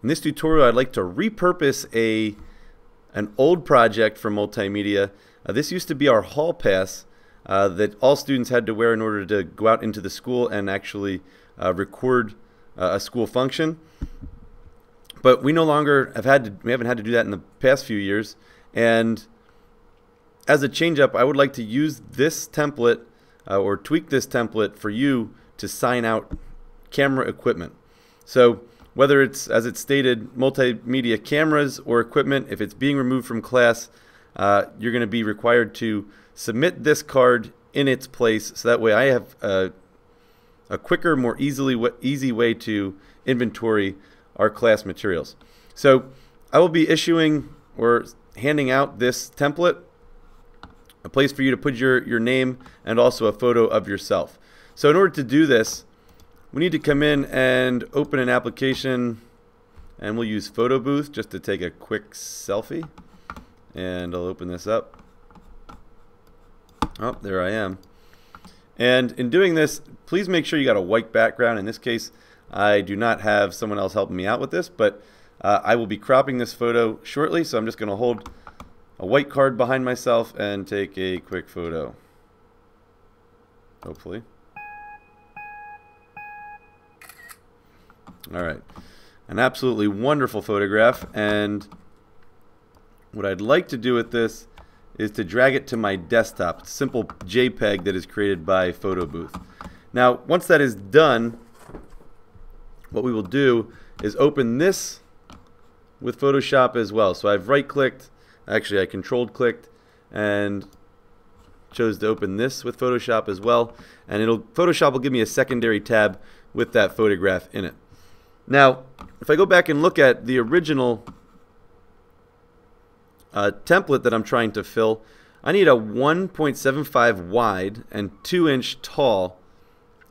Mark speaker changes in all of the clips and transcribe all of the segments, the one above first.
Speaker 1: In this tutorial, I'd like to repurpose an old project for multimedia. This used to be our hall pass that all students had to wear in order to go out into the school and actually record a school function. But we no longer we haven't had to do that in the past few years. And as a change up, I would like to use this template or tweak this template for you to sign out camera equipment. So whether it's, as it's stated, multimedia cameras or equipment, if it's being removed from class, you're going to be required to submit this card in its place, so that way I have a quicker, more easy way to inventory our class materials. So I will be issuing or handing out this template, a place for you to put your name and also a photo of yourself. So in order to do this, we need to come in and open an application, and we'll use Photo Booth just to take a quick selfie. And I'll open this up. Oh, there I am. And in doing this, please make sure you got a white background. In this case, I do not have someone else helping me out with this, but I will be cropping this photo shortly, so I'm just going to hold a white card behind myself and take a quick photo. Hopefully. Alright, an absolutely wonderful photograph, and what I'd like to do with this is to drag it to my desktop. It's a simple JPEG that is created by Photo Booth. Now, once that is done, what we will do is open this with Photoshop as well. So I've right-clicked, actually I controlled-clicked, and chose to open this with Photoshop as well. And Photoshop will give me a secondary tab with that photograph in it. Now, if I go back and look at the original template that I'm trying to fill, I need a 1.75 wide and 2-inch tall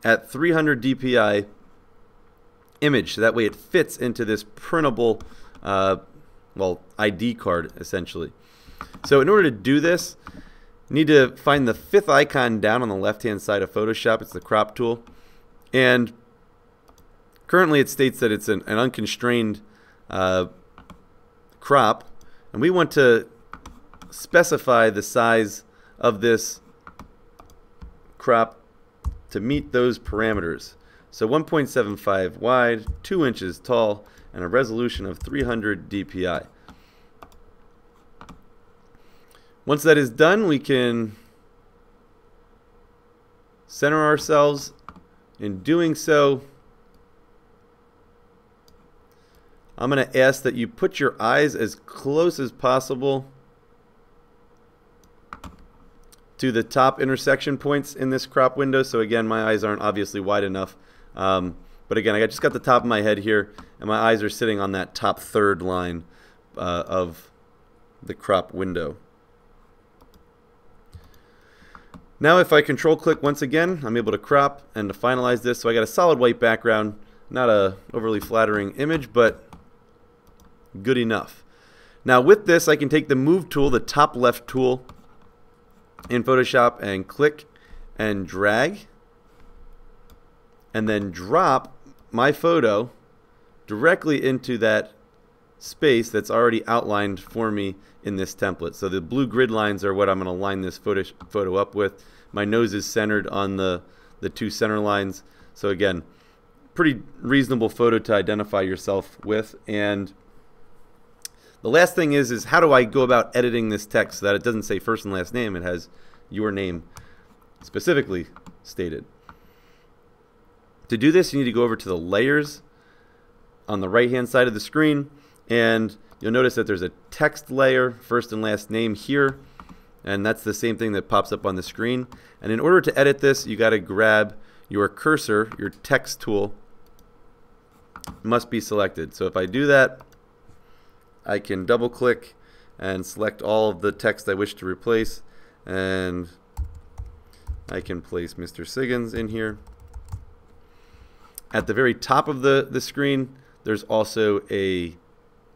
Speaker 1: at 300 dpi image, so that way it fits into this printable well, ID card essentially. So in order to do this, you need to find the fifth icon down on the left hand side of Photoshop. It's the crop tool, and currently it states that it's an unconstrained crop, and we want to specify the size of this crop to meet those parameters. So 1.75 wide, 2 inches tall, and a resolution of 300 dpi. Once that is done, we can center ourselves. In doing so, I'm going to ask that you put your eyes as close as possible to the top intersection points in this crop window. So again, my eyes aren't obviously wide enough. But again, I just got the top of my head here, and my eyes are sitting on that top third line of the crop window. Now if I control click once again, I'm able to crop and to finalize this. So I got a solid white background, not a overly flattering image, but good enough. Now with this, I can take the move tool, the top left tool in Photoshop, and click and drag, and then drop my photo directly into that space that's already outlined for me in this template. So the blue grid lines are what I'm going to line this photo up with. My nose is centered on the two center lines. So again, pretty reasonable photo to identify yourself with. And the last thing is how do I go about editing this text so that it doesn't say first and last name, it has your name specifically stated. To do this, you need to go over to the layers on the right hand side of the screen, and you'll notice that there's a text layer, first and last name here, and that's the same thing that pops up on the screen. And in order to edit this, you got to grab your cursor, your text tool must be selected. So if I do that, I can double click and select all of the text I wish to replace, and I can place Mr. Siggins in here. At the very top of the screen, there's also a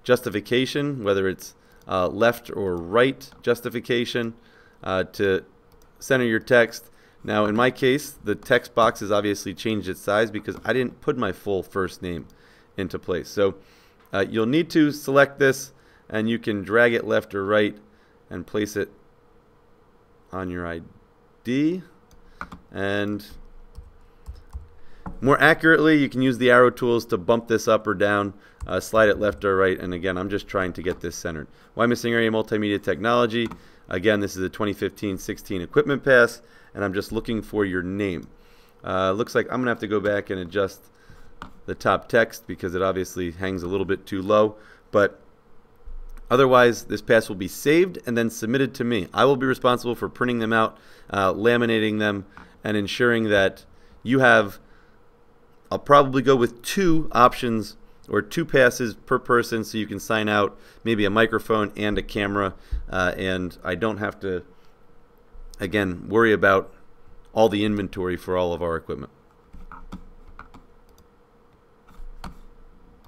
Speaker 1: justification, whether it's left or right justification to center your text. Now in my case, the text box has obviously changed its size because I didn't put my full first name into place. So You'll need to select this, and you can drag it left or right and place it on your ID. And more accurately, you can use the arrow tools to bump this up or down, slide it left or right, and again, I'm just trying to get this centered. Why Missing Area Multimedia Technology. Again, this is a 2015-16 equipment pass, and I'm just looking for your name. Looks like I'm going to have to go back and adjust the top text because it obviously hangs a little bit too low, but otherwise this pass will be saved and then submitted to me. I will be responsible for printing them out, laminating them, and ensuring that you have, I'll probably go with 2 options or 2 passes per person so you can sign out maybe a microphone and a camera, and I don't have to, again, worry about all the inventory for all of our equipment.